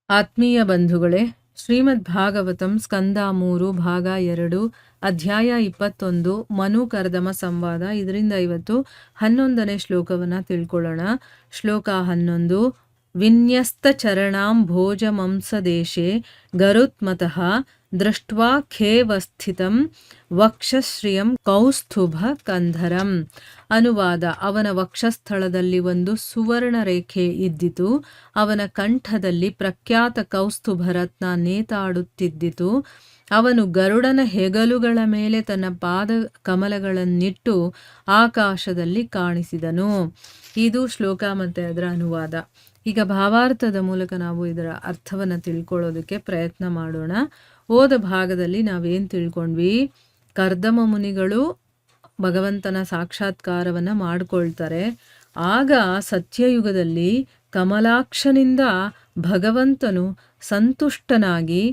ಆತ್ಮೀಯ ಬಂಧುಗಳೇ, ಶ್ರೀಮದ್ ಭಾಗವತಂ ಸ್ಕಂದ 3 ಭಾಗ 2 ಅಧ್ಯಾಯ 21 ಮನು ಕರ್ದಮ ಸಂವಾದ. ಇದರಿಂದ ಇವತ್ತು 11ನೇ ಶ್ಲೋಕವನ್ನ ತಿಳ್ಕೊಳ್ಳೋಣ. ಶ್ಲೋಕ 11. ವಿನ್ಯಸ್ತ ಚರಣಾಂ ಭೋಜಮಂಸದೇಶೆ ಗರುತ್ಮತಃ ದೃಷ್ಟ್ವಾ ಖೇವಸ್ಥಿತಂ ವಕ್ಷಶ್ರಿಯಂ ಕೌಸ್ತುಭ ಕಂಧರಂ. ಅನುವಾದ: ಅವನ ವಕ್ಷಸ್ಥಳದಲ್ಲಿ ಒಂದು ಸುವರ್ಣ ರೇಖೆ ಇದ್ದಿತು, ಅವನ ಕಂಠದಲ್ಲಿ ಪ್ರಖ್ಯಾತ ಕೌಸ್ತುಭ ರತ್ನ ನೇತಾಡುತ್ತಿದ್ದಿತು. ಅವನು ಗರುಡನ ಹೆಗಲುಗಳ ಮೇಲೆ ತನ್ನ ಪಾದ ಕಮಲಗಳನ್ನಿಟ್ಟು ಆಕಾಶದಲ್ಲಿ ಕಾಣಿಸಿದನು. ಇದು ಶ್ಲೋಕ ಮತ್ತೆ ಅದರ ಅನುವಾದ. ಈಗ ಭಾವಾರ್ಥದ ಮೂಲಕ ನಾವು ಇದರ ಅರ್ಥವನ್ನು ತಿಳ್ಕೊಳ್ಳೋದಕ್ಕೆ ಪ್ರಯತ್ನ ಮಾಡೋಣ. ಹೋದ ಭಾಗದಲ್ಲಿ ನಾವೇನು ತಿಳ್ಕೊಂಡ್ವಿ? ಕರ್ದಮ ಮುನಿಗಳು ಭಗವಂತನ ಸಾಕ್ಷಾತ್ಕಾರವನ್ನು ಮಾಡಿಕೊಳ್ತಾರೆ. ಆಗ ಸತ್ಯಯುಗದಲ್ಲಿ ಕಮಲಾಕ್ಷನಿಂದ ಭಗವಂತನು ಸಂತುಷ್ಟನಾಗಿ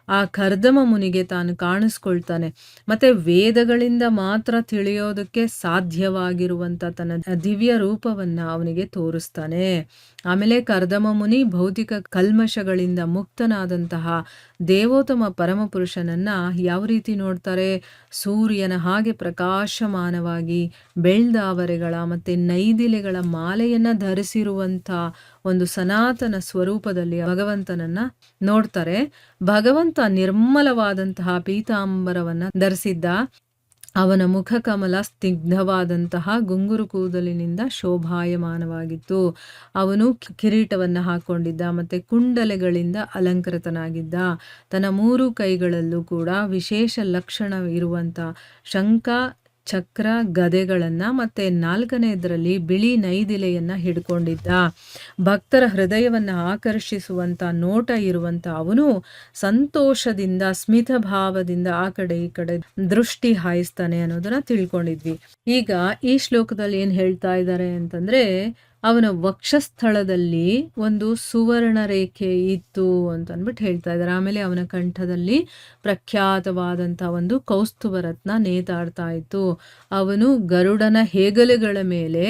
ಆ ಕರ್ದಮ ಮುನಿಗೆ ತಾನು ಕಾಣಿಸ್ಕೊಳ್ತಾನೆ. ಮತ್ತೆ ವೇದಗಳಿಂದ ಮಾತ್ರ ತಿಳಿಯೋದಕ್ಕೆ ಸಾಧ್ಯವಾಗಿರುವಂಥ ತನ್ನ ದಿವ್ಯ ರೂಪವನ್ನು ಅವನಿಗೆ ತೋರಿಸ್ತಾನೆ. ಆಮೇಲೆ ಕರ್ದಮ ಮುನಿ ಭೌತಿಕ ಕಲ್ಮಶಗಳಿಂದ ಮುಕ್ತನಾದಂತಹ ದೇವೋತ್ತಮ ಪರಮಪುರುಷನನ್ನ ಯಾವ ರೀತಿ ನೋಡ್ತಾರೆ? ಸೂರ್ಯನ ಹಾಗೆ ಪ್ರಕಾಶಮಾನವಾಗಿ ಬೆಳ್ದಾವರೆಗಳ ಮತ್ತೆ ನೈದಿಲೆಗಳ ಮಾಲೆಯನ್ನ ಧರಿಸಿರುವಂಥ ಒಂದು ಸನಾತನ ಸ್ವರೂಪದಲ್ಲಿ ಭಗವಂತನನ್ನ ನೋಡ್ತಾರೆ. ಭಗವಂತ ನಿರ್ಮಲವಾದಂತಹ ಪೀತಾಂಬರವನ್ನ ಧರಿಸಿದ್ದ. ಅವನ ಮುಖ ಕಮಲ ಸ್ನಿಗ್ಧವಾದಂತಹ ಗುಂಗುರು ಕೂದಲಿನಿಂದ ಶೋಭಾಯಮಾನವಾಗಿತ್ತು. ಅವನು ಕಿರೀಟವನ್ನು ಹಾಕೊಂಡಿದ್ದ, ಮತ್ತೆ ಕುಂಡಲೆಗಳಿಂದ ಅಲಂಕೃತನಾಗಿದ್ದ. ತನ್ನ 3 ಕೈಗಳಲ್ಲೂ ಕೂಡ ವಿಶೇಷ ಲಕ್ಷಣ ಇರುವಂಥ ಶಂಖ, ಚಕ್ರ, ಗದೆಗಳನ್ನು ಮತ್ತೆ 4ನೇದರಲ್ಲಿ ಬಿಳಿ ನೈದಿಲೆಯನ್ನು ಹಿಡ್ಕೊಂಡಿದ್ದ. ಭಕ್ತರ ಹೃದಯವನ್ನು ಆಕರ್ಷಿಸುವಂಥ ನೋಟ ಇರುವಂಥ ಅವನು ಸಂತೋಷದಿಂದ ಸ್ಮಿತ ಭಾವದಿಂದ ಆ ಕಡೆ ಈ ಕಡೆ ದೃಷ್ಟಿ ಹಾಯಿಸ್ತಾನೆ ಅನ್ನೋದನ್ನ ತಿಳ್ಕೊಂಡಿದ್ವಿ. ಈಗ ಈ ಶ್ಲೋಕದಲ್ಲಿ ಏನು ಹೇಳ್ತಾ ಇದ್ದಾರೆ ಅಂತಂದ್ರೆ, ಅವನ ವಕ್ಷಸ್ಥಳದಲ್ಲಿ ಒಂದು ಸುವರ್ಣ ರೇಖೆ ಇತ್ತು ಅಂತ ಅಂದ್ಬಿಟ್ಟು ಹೇಳ್ತಾ ಇದ್ದಾರೆ. ಆಮೇಲೆ ಅವನ ಕಂಠದಲ್ಲಿ ಪ್ರಖ್ಯಾತವಾದಂಥ ಒಂದು ಕೌಸ್ತುಭ ರತ್ನ ನೇತಾಡ್ತಾ ಇತ್ತು. ಅವನು ಗರುಡನ ಹೆಗಲುಗಳ ಮೇಲೆ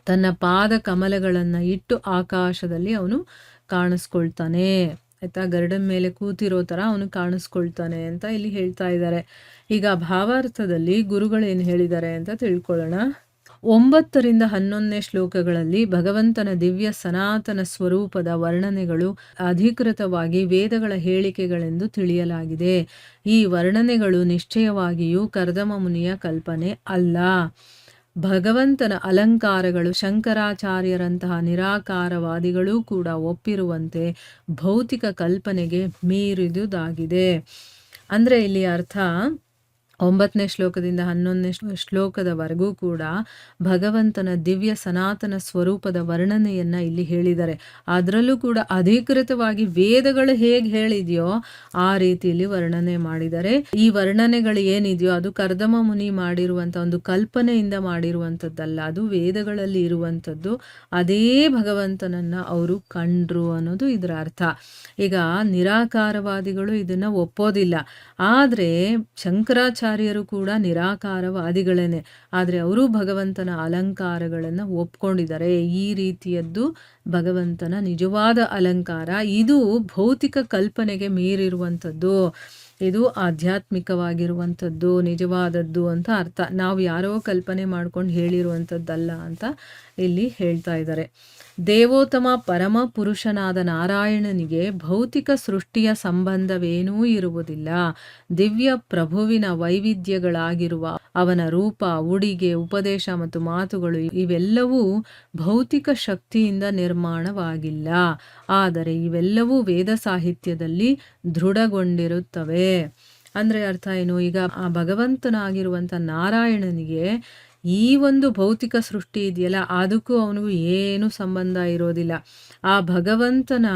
ತನ್ನ ಪಾದ ಕಮಲಗಳನ್ನು ಇಟ್ಟು ಆಕಾಶದಲ್ಲಿ ಅವನು ಕಾಣಿಸ್ಕೊಳ್ತಾನೆ. ಆಯ್ತಾ? ಗರುಡನ ಮೇಲೆ ಕೂತಿರೋ ಥರ ಅವನು ಕಾಣಿಸ್ಕೊಳ್ತಾನೆ ಅಂತ ಇಲ್ಲಿ ಹೇಳ್ತಾ ಇದ್ದಾರೆ. ಈಗ ಭಾವಾರ್ಥದಲ್ಲಿ ಗುರುಗಳು ಏನು ಹೇಳಿದ್ದಾರೆ ಅಂತ ತಿಳ್ಕೊಳ್ಳೋಣ. 9ರಿಂದ 11ನೇ ಶ್ಲೋಕಗಳಲ್ಲಿ ಭಗವಂತನ ದಿವ್ಯ ಸನಾತನ ಸ್ವರೂಪದ ವರ್ಣನೆಗಳು ಅಧಿಕೃತವಾಗಿ ವೇದಗಳ ಹೇಳಿಕೆಗಳೆಂದು ತಿಳಿಯಲಾಗಿದೆ. ಈ ವರ್ಣನೆಗಳು ನಿಶ್ಚಯವಾಗಿಯೂ ಕರ್ದಮ ಮುನಿಯ ಕಲ್ಪನೆ ಅಲ್ಲ. ಭಗವಂತನ ಅಲಂಕಾರಗಳು ಶಂಕರಾಚಾರ್ಯರಂತಹ ನಿರಾಕಾರವಾದಿಗಳೂ ಕೂಡ ಒಪ್ಪಿರುವಂತೆ ಭೌತಿಕ ಕಲ್ಪನೆಗೆ ಮೀರಿದುದಾಗಿದೆ. ಅಂದರೆ ಇಲ್ಲಿ ಅರ್ಥ 9ನೇ ಶ್ಲೋಕದಿಂದ 11ನೇ ಶ್ಲೋಕದವರೆಗೂ ಕೂಡ ಭಗವಂತನ ದಿವ್ಯ ಸನಾತನ ಸ್ವರೂಪದ ವರ್ಣನೆಯನ್ನ ಇಲ್ಲಿ ಹೇಳಿದ್ದಾರೆ. ಅದರಲ್ಲೂ ಕೂಡ ಅಧಿಕೃತವಾಗಿ ವೇದಗಳು ಹೇಗೆ ಹೇಳಿದೆಯೋ ಆ ರೀತಿಯಲ್ಲಿ ವರ್ಣನೆ ಮಾಡಿದ್ದಾರೆ. ಈ ವರ್ಣನೆಗಳು ಏನಿದೆಯೋ ಅದು ಕರ್ದಮ ಮುನಿ ಮಾಡಿರುವಂಥ ಒಂದು ಕಲ್ಪನೆಯಿಂದ ಮಾಡಿರುವಂಥದ್ದಲ್ಲ, ಅದು ವೇದಗಳಲ್ಲಿ ಇರುವಂಥದ್ದು. ಅದೇ ಭಗವಂತನನ್ನ ಅವರು ಕಂಡ್ರು ಅನ್ನೋದು ಇದರ ಅರ್ಥ. ಈಗ ನಿರಾಕಾರವಾದಿಗಳು ಇದನ್ನ ಒಪ್ಪೋದಿಲ್ಲ. ಆದರೆ ಶಂಕರಾಚಾರ್ಯರು ಕೂಡ ನಿರಾಕಾರವಾದಿಗಳೇನೆ. ಆದರೆ ಅವರು ಭಗವಂತನ ಅಲಂಕಾರಗಳನ್ನು ಒಪ್ಕೊಂಡಿದ್ದಾರೆ. ಈ ರೀತಿಯದ್ದು ಭಗವಂತನ ನಿಜವಾದ ಅಲಂಕಾರ. ಇದು ಭೌತಿಕ ಕಲ್ಪನೆಗೆ ಮೀರಿರುವಂಥದ್ದು, ಇದು ಆಧ್ಯಾತ್ಮಿಕವಾಗಿರುವಂಥದ್ದು, ನಿಜವಾದದ್ದು ಅಂತ ಅರ್ಥ. ನಾವು ಯಾರೋ ಕಲ್ಪನೆ ಮಾಡ್ಕೊಂಡು ಹೇಳಿರುವಂಥದ್ದಲ್ಲ ಅಂತ ಇಲ್ಲಿ ಹೇಳ್ತಾ ಇದ್ದಾರೆ. ದೇವೋತ್ತಮ ಪರಮ ಪುರುಷನಾದ ನಾರಾಯಣನಿಗೆ ಭೌತಿಕ ಸೃಷ್ಟಿಯ ಸಂಬಂಧವೇನೂ ಇರುವುದಿಲ್ಲ. ದಿವ್ಯ ಪ್ರಭುವಿನ ವೈವಿಧ್ಯಗಳಾಗಿರುವ ಅವನ ರೂಪ, ಉಡಿಗೆ, ಉಪದೇಶ ಮತ್ತು ಮಾತುಗಳು ಇವೆಲ್ಲವೂ ಭೌತಿಕ ಶಕ್ತಿಯಿಂದ ನಿರ್ಮಾಣವಾಗಿಲ್ಲ. ಆದರೆ ಇವೆಲ್ಲವೂ ವೇದ ಸಾಹಿತ್ಯದಲ್ಲಿ ದೃಢಗೊಂಡಿರುತ್ತವೆ. ಅಂದ್ರೆ ಅರ್ಥ ಏನು? ಈಗ ಆ ಭಗವಂತನಾಗಿರುವಂಥ ನಾರಾಯಣನಿಗೆ ಈ ಒಂದು ಭೌತಿಕ ಸೃಷ್ಟಿ ಇದೆಯಲ್ಲ ಅದಕ್ಕೂ ಅವನಿಗೂ ಏನು ಸಂಬಂಧ ಇರೋದಿಲ್ಲ. ಆ ಭಗವಂತನ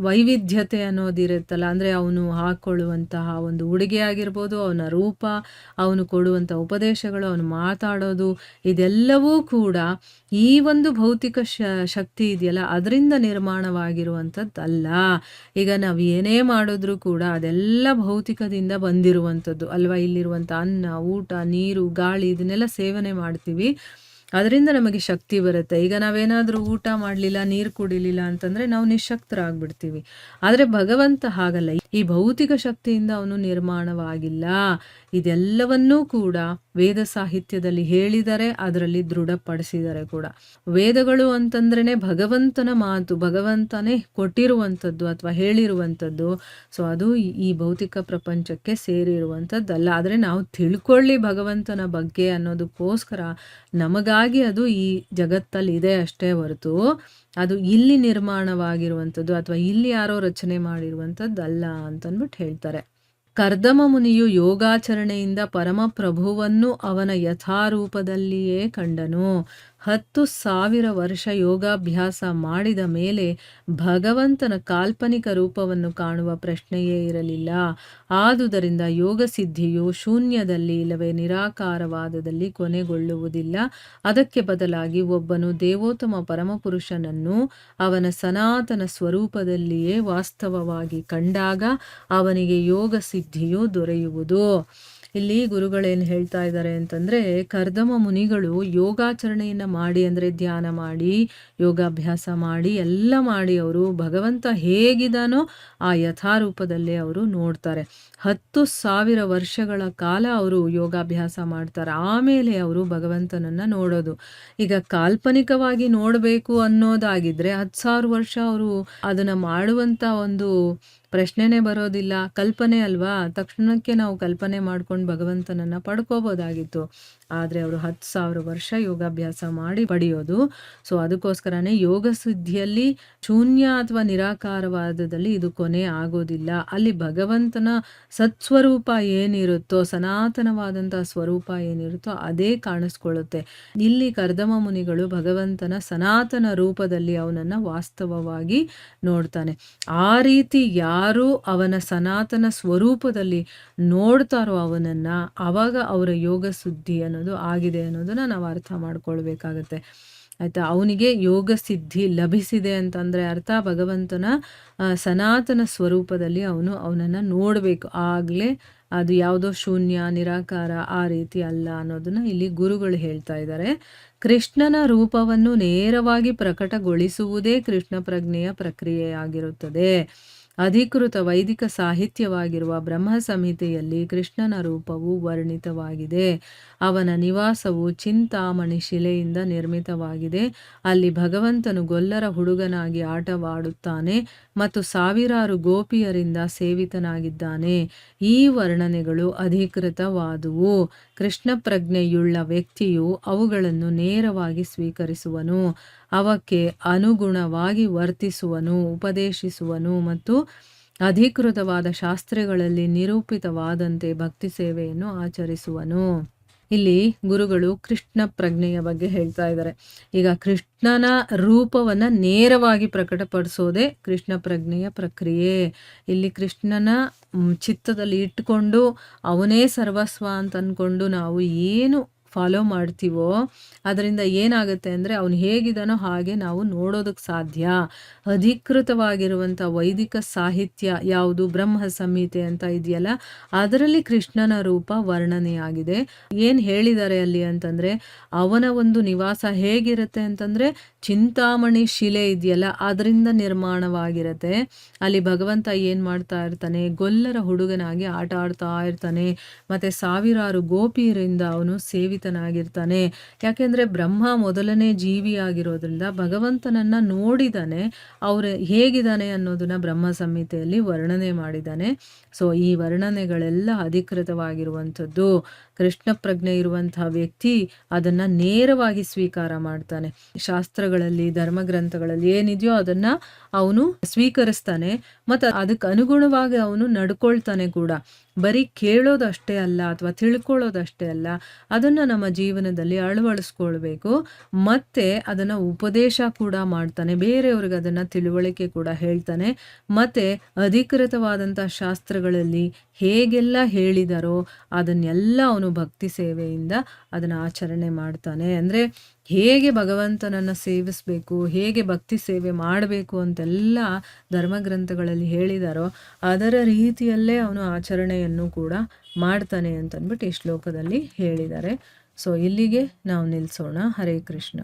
ವೈವಿಧ್ಯತೆ ಅನ್ನೋದಿರುತ್ತಲ್ಲ, ಅಂದರೆ ಅವನು ಹಾಕ್ಕೊಳ್ಳುವಂತಹ ಒಂದು ಉಡುಗೆ ಆಗಿರ್ಬೋದು, ಅವನ ರೂಪ, ಅವನು ಕೊಡುವಂಥ ಉಪದೇಶಗಳು, ಅವನು ಮಾತಾಡೋದು, ಇದೆಲ್ಲವೂ ಕೂಡ ಈ ಒಂದು ಭೌತಿಕ ಶಕ್ತಿ ಇದೆಯಲ್ಲ ಅದರಿಂದ ನಿರ್ಮಾಣವಾಗಿರುವಂಥದ್ದಲ್ಲ. ಈಗ ನಾವು ಏನೇ ಮಾಡಿದ್ರೂ ಕೂಡ ಅದೆಲ್ಲ ಭೌತಿಕದಿಂದ ಬಂದಿರುವಂಥದ್ದು ಅಲ್ವಾ? ಇಲ್ಲಿರುವಂಥ ಅನ್ನ, ಊಟ, ನೀರು, ಗಾಳಿ ಇದನ್ನೆಲ್ಲ ಸೇವನೆ ಮಾಡ್ತೀವಿ. ಅದರಿಂದ ನಮಗೆ ಶಕ್ತಿ ಬರುತ್ತೆ. ಈಗ ನಾವೇನಾದರೂ ಊಟ ಮಾಡಲಿಲ್ಲ, ನೀರು ಕುಡಿಲಿಲ್ಲ ಅಂತಂದರೆ ನಾವು ನಿಶ್ಶಕ್ತರಾಗ್ಬಿಡ್ತೀವಿ. ಆದರೆ ಭಗವಂತ ಹಾಗಲ್ಲ. ಈ ಭೌತಿಕ ಶಕ್ತಿಯಿಂದ ಅವನು ನಿರ್ಮಾಣವಾಗಿಲ್ಲ. ಇದೆಲ್ಲವನ್ನೂ ಕೂಡ ವೇದ ಸಾಹಿತ್ಯದಲ್ಲಿ ಹೇಳಿದ್ದಾರೆ, ಅದರಲ್ಲಿ ದೃಢಪಡಿಸಿದ್ದಾರೆ ಕೂಡ. ವೇದಗಳು ಅಂತಂದ್ರೇ ಭಗವಂತನ ಮಾತು, ಭಗವಂತನೇ ಕೊಟ್ಟಿರುವಂಥದ್ದು ಅಥವಾ ಹೇಳಿರುವಂಥದ್ದು. ಸೊ ಅದು ಈ ಭೌತಿಕ ಪ್ರಪಂಚಕ್ಕೆ ಸೇರಿರುವಂಥದ್ದಲ್ಲ. ಆದರೆ ನಾವು ತಿಳ್ಕೊಳ್ಳಿ ಭಗವಂತನ ಬಗ್ಗೆ ಅನ್ನೋದಕ್ಕೋಸ್ಕರ ನಮಗಾಗಿ ಅದು ಈ ಜಗತ್ತಲ್ಲಿ ಇದೆ ಅಷ್ಟೇ ಹೊರತು ಅದು ಇಲ್ಲಿ ನಿರ್ಮಾಣವಾಗಿರುವಂಥದ್ದು ಅಥವಾ ಇಲ್ಲಿ ಯಾರೋ ರಚನೆ ಮಾಡಿರುವಂಥದ್ದಲ್ಲ ಅಂತಂದ್ಬಿಟ್ಟು ಹೇಳ್ತಾರೆ. ಕರ್ದಮ ಮುನಿಯು ಯೋಗಾಚರಣೆಯಿಂದ ಪರಮಪ್ರಭುವನ್ನು ಅವನ ಯಥಾರೂಪದಲ್ಲಿಯೇ ಕಂಡನು. 10,000 ವರ್ಷ ಯೋಗಾಭ್ಯಾಸ ಮಾಡಿದ ಮೇಲೆ ಭಗವಂತನ ಕಾಲ್ಪನಿಕ ರೂಪವನ್ನು ಕಾಣುವ ಪ್ರಶ್ನೆಯೇ ಇರಲಿಲ್ಲ. ಆದುದರಿಂದ ಯೋಗಸಿದ್ಧಿಯು ಶೂನ್ಯದಲ್ಲಿ ಇಲ್ಲವೇ ನಿರಾಕಾರವಾದದಲ್ಲಿ ಕೊನೆಗೊಳ್ಳುವುದಿಲ್ಲ. ಅದಕ್ಕೆ ಬದಲಾಗಿ ಒಬ್ಬನು ದೇವೋತ್ತಮ ಪರಮಪುರುಷನನ್ನು ಅವನ ಸನಾತನ ಸ್ವರೂಪದಲ್ಲಿಯೇ ವಾಸ್ತವವಾಗಿ ಕಂಡಾಗ ಅವನಿಗೆ ಯೋಗಸಿದ್ಧಿಯು ದೊರೆಯುವುದು. ಇಲ್ಲಿ ಗುರುಗಳೇನು ಹೇಳ್ತಾ ಇದ್ದಾರೆ ಅಂತಂದರೆ, ಕರ್ದಮ ಮುನಿಗಳು ಯೋಗಾಚರಣೆಯನ್ನು ಮಾಡಿ, ಅಂದರೆ ಧ್ಯಾನ ಮಾಡಿ, ಯೋಗಾಭ್ಯಾಸ ಮಾಡಿ, ಎಲ್ಲ ಮಾಡಿ ಅವರು ಭಗವಂತ ಹೇಗಿದಾನೋ ಆ ಯಥಾರೂಪದಲ್ಲೇ ಅವರು ನೋಡ್ತಾರೆ. 10,000 ವರ್ಷಗಳ ಕಾಲ ಅವರು ಯೋಗಾಭ್ಯಾಸ ಮಾಡ್ತಾರೆ. ಆಮೇಲೆ ಅವರು ಭಗವಂತನನ್ನು ನೋಡೋದು. ಈಗ ಕಾಲ್ಪನಿಕವಾಗಿ ನೋಡಬೇಕು ಅನ್ನೋದಾಗಿದ್ದರೆ 10,000 ವರ್ಷ ಅವರು ಅದನ್ನು ಮಾಡುವಂಥ ಒಂದು ಪ್ರಶ್ನೆನೇ ಬರೋದಿಲ್ಲ. ಕಲ್ಪನೆ ಅಲ್ವಾ, ತಕ್ಷಣಕ್ಕೆ ನಾವು ಕಲ್ಪನೆ ಮಾಡ್ಕೊಂಡು ಭಗವಂತನನ್ನು ಪಡ್ಕೋಬೋದಾಗಿತ್ತು. ಆದರೆ ಅವರು 10,000 ವರ್ಷ ಯೋಗಾಭ್ಯಾಸ ಮಾಡಿ ಪಡೆಯೋದು. ಸೊ ಅದಕ್ಕೋಸ್ಕರನೇ ಯೋಗ ಸಿದ್ಧಿಯಲ್ಲಿ ಶೂನ್ಯ ಅಥವಾ ನಿರಾಕಾರವಾದದಲ್ಲಿ ಇದು ಕೊನೆ ಆಗೋದಿಲ್ಲ. ಅಲ್ಲಿ ಭಗವಂತನ ಸತ್ಸ್ವರೂಪ ಏನಿರುತ್ತೋ, ಸನಾತನವಾದಂಥ ಸ್ವರೂಪ ಏನಿರುತ್ತೋ ಅದೇ ಕಾಣಿಸ್ಕೊಳ್ಳುತ್ತೆ. ಇಲ್ಲಿ ಕರ್ದಮ ಮುನಿಗಳು ಭಗವಂತನ ಸನಾತನ ರೂಪದಲ್ಲಿ ಅವನನ್ನು ವಾಸ್ತವವಾಗಿ ನೋಡ್ತಾನೆ. ಆ ರೀತಿ ಯಾರು ಅವನ ಸನಾತನ ಸ್ವರೂಪದಲ್ಲಿ ನೋಡ್ತಾರೋ ಅವನನ್ನು, ಆವಾಗ ಅವರ ಯೋಗ ಸಿದ್ಧಿ ಅನ್ನೋದು ಆಗಿದೆ ಅನ್ನೋದನ್ನು ನಾವು ಅರ್ಥ ಮಾಡ್ಕೊಳ್ಬೇಕಾಗತ್ತೆ. ಆಯಿತಾ? ಅವನಿಗೆ ಯೋಗ ಸಿದ್ಧಿ ಲಭಿಸಿದೆ ಅಂತಂದರೆ ಅರ್ಥ ಭಗವಂತನ ಸನಾತನ ಸ್ವರೂಪದಲ್ಲಿ ಅವನನ್ನು ನೋಡಬೇಕು. ಆಗಲೇ ಅದು ಯಾವುದೋ ಶೂನ್ಯ ನಿರಾಕಾರ ಆ ರೀತಿ ಅಲ್ಲ ಅನ್ನೋದನ್ನು ಇಲ್ಲಿ ಗುರುಗಳು ಹೇಳ್ತಾ ಇದ್ದಾರೆ. ಕೃಷ್ಣನ ರೂಪವನ್ನು ನೇರವಾಗಿ ಪ್ರಕಟಗೊಳಿಸುವುದೇ ಕೃಷ್ಣ ಪ್ರಜ್ಞೆಯ ಪ್ರಕ್ರಿಯೆಯಾಗಿರುತ್ತದೆ. ಅಧಿಕೃತ ವೈದಿಕ ಸಾಹಿತ್ಯವಾಗಿರುವ ಬ್ರಹ್ಮ ಸಂಹಿತೆಯಲ್ಲಿ ಕೃಷ್ಣನ ರೂಪವು ವರ್ಣಿತವಾಗಿದೆ. ಅವನ ನಿವಾಸವು ಚಿಂತಾಮಣಿ ಶಿಲೆಯಿಂದ ನಿರ್ಮಿತವಾಗಿದೆ. ಅಲ್ಲಿ ಭಗವಂತನು ಗೊಲ್ಲರ ಹುಡುಗನಾಗಿ ಆಟವಾಡುತ್ತಾನೆ ಮತ್ತು ಸಾವಿರಾರು ಗೋಪಿಯರಿಂದ ಸೇವಿತನಾಗಿದ್ದಾನೆ. ಈ ವರ್ಣನೆಗಳು ಅಧಿಕೃತವಾದುವು. ಕೃಷ್ಣ ಪ್ರಜ್ಞೆಯುಳ್ಳ ವ್ಯಕ್ತಿಯು ಅವುಗಳನ್ನು ನೇರವಾಗಿ ಸ್ವೀಕರಿಸುವನು, ಅವಕ್ಕೆ ಅನುಗುಣವಾಗಿ ವರ್ತಿಸುವನು, ಉಪದೇಶಿಸುವನು ಮತ್ತು ಅಧಿಕೃತವಾದ ಶಾಸ್ತ್ರಗಳಲ್ಲಿ ನಿರೂಪಿತವಾದಂತೆ ಭಕ್ತಿ ಸೇವೆಯನ್ನು ಆಚರಿಸುವನು. ಇಲ್ಲಿ ಗುರುಗಳು ಕೃಷ್ಣ ಪ್ರಜ್ಞೆಯ ಬಗ್ಗೆ ಹೇಳ್ತಾ ಇದ್ದಾರೆ. ಈಗ ಕೃಷ್ಣನ ರೂಪವನ್ನು ನೇರವಾಗಿ ಪ್ರಕಟಪಡಿಸೋದೇ ಕೃಷ್ಣ ಪ್ರಜ್ಞೆಯ ಪ್ರಕ್ರಿಯೆ. ಇಲ್ಲಿ ಕೃಷ್ಣನ ಚಿತ್ತದಲ್ಲಿ ಇಟ್ಕೊಂಡು ಅವನೇ ಸರ್ವಸ್ವ ಅಂತ ಅಂದ್ಕೊಂಡು ನಾವು ಏನು ಫಾಲೋ ಮಾಡ್ತೀವೋ ಅದರಿಂದ ಏನಾಗುತ್ತೆ ಅಂದರೆ ಅವನು ಹೇಗಿದ್ದಾನೋ ಹಾಗೆ ನಾವು ನೋಡೋದಕ್ಕೆ ಸಾಧ್ಯ. ಅಧಿಕೃತವಾಗಿರುವಂಥ ವೈದಿಕ ಸಾಹಿತ್ಯ ಯಾವುದು ಬ್ರಹ್ಮ ಸಂಹಿತೆ ಅಂತ ಇದೆಯಲ್ಲ, ಅದರಲ್ಲಿ ಕೃಷ್ಣನ ರೂಪ ವರ್ಣನೆಯಾಗಿದೆ. ಏನು ಹೇಳಿದ್ದಾರೆ ಅಲ್ಲಿ ಅಂತಂದರೆ, ಅವನ ಒಂದು ನಿವಾಸ ಹೇಗಿರುತ್ತೆ ಅಂತಂದರೆ ಚಿಂತಾಮಣಿ ಶಿಲೆ ಇದೆಯಲ್ಲ ಅದರಿಂದ ನಿರ್ಮಾಣವಾಗಿರುತ್ತೆ. ಅಲ್ಲಿ ಭಗವಂತ ಏನು ಮಾಡ್ತಾ ಇರ್ತಾನೆ, ಗೊಲ್ಲರ ಹುಡುಗನಾಗಿ ಆಟ ಆಡ್ತಾ ಇರ್ತಾನೆ ಮತ್ತು ಸಾವಿರಾರು ಗೋಪಿಯರಿಂದ ಅವನು ಸೇವಿತನಾಗಿರ್ತಾನೆ. ಯಾಕೆಂದರೆ ಬ್ರಹ್ಮ ಮೊದಲನೇ ಜೀವಿಯಾಗಿರೋದ್ರಿಂದ ಭಗವಂತನನ್ನು ನೋಡಿದಾನೆ, ಅವರು ಹೇಗಿದ್ದಾನೆ ಅನ್ನೋದನ್ನ ಬ್ರಹ್ಮ ಸಂಹಿತೆಯಲ್ಲಿ ವರ್ಣನೆ ಮಾಡಿದ್ದಾನೆ. ಸೊ ಈ ವರ್ಣನೆಗಳೆಲ್ಲ ಅಧಿಕೃತವಾಗಿರುವಂಥದ್ದು. ಕೃಷ್ಣ ಪ್ರಜ್ಞೆ ಇರುವಂತಹ ವ್ಯಕ್ತಿ ಅದನ್ನು ನೇರವಾಗಿ ಸ್ವೀಕಾರ ಮಾಡ್ತಾನೆ. ಶಾಸ್ತ್ರಗಳಲ್ಲಿ ಧರ್ಮಗ್ರಂಥಗಳಲ್ಲಿ ಏನಿದೆಯೋ ಅದನ್ನು ಅವನು ಸ್ವೀಕರಿಸ್ತಾನೆ ಮತ್ತು ಅದಕ್ಕೆ ಅನುಗುಣವಾಗಿ ಅವನು ನಡ್ಕೊಳ್ತಾನೆ ಕೂಡ. ಬರೀ ಕೇಳೋದಷ್ಟೇ ಅಲ್ಲ ಅಥವಾ ತಿಳ್ಕೊಳ್ಳೋದಷ್ಟೇ ಅಲ್ಲ, ಅದನ್ನು ನಮ್ಮ ಜೀವನದಲ್ಲಿ ಅಳವಡಿಸ್ಕೊಳ್ಬೇಕು ಮತ್ತು ಅದನ್ನು ಉಪದೇಶ ಕೂಡ ಮಾಡ್ತಾನೆ, ಬೇರೆಯವ್ರಿಗೆ ಅದನ್ನು ತಿಳುವಳಿಕೆ ಕೂಡ ಹೇಳ್ತಾನೆ. ಮತ್ತು ಅಧಿಕೃತವಾದಂಥ ಶಾಸ್ತ್ರಗಳಲ್ಲಿ ಹೇಗೆಲ್ಲ ಹೇಳಿದಾರೋ ಅದನ್ನೆಲ್ಲ ಅವನು ಭಕ್ತಿ ಸೇವೆಯಿಂದ ಅದನ್ನು ಆಚರಣೆ ಮಾಡ್ತಾನೆ. ಅಂದರೆ ಹೇಗೆ ಭಗವಂತನನ್ನು ಸೇವಿಸಬೇಕು, ಹೇಗೆ ಭಕ್ತಿ ಸೇವೆ ಮಾಡಬೇಕು ಅಂತೆಲ್ಲ ಧರ್ಮಗ್ರಂಥಗಳಲ್ಲಿ ಹೇಳಿದಾರೋ ಅದರ ರೀತಿಯಲ್ಲೇ ಅವನು ಆಚರಣೆಯನ್ನು ಕೂಡ ಮಾಡ್ತಾನೆ ಅಂತಂದ್ಬಿಟ್ಟು ಈ ಶ್ಲೋಕದಲ್ಲಿ ಹೇಳಿದ್ದಾರೆ. ಸೊ ಇಲ್ಲಿಗೆ ನಾವು ನಿಲ್ಲಿಸೋಣ. ಹರೇ ಕೃಷ್ಣ.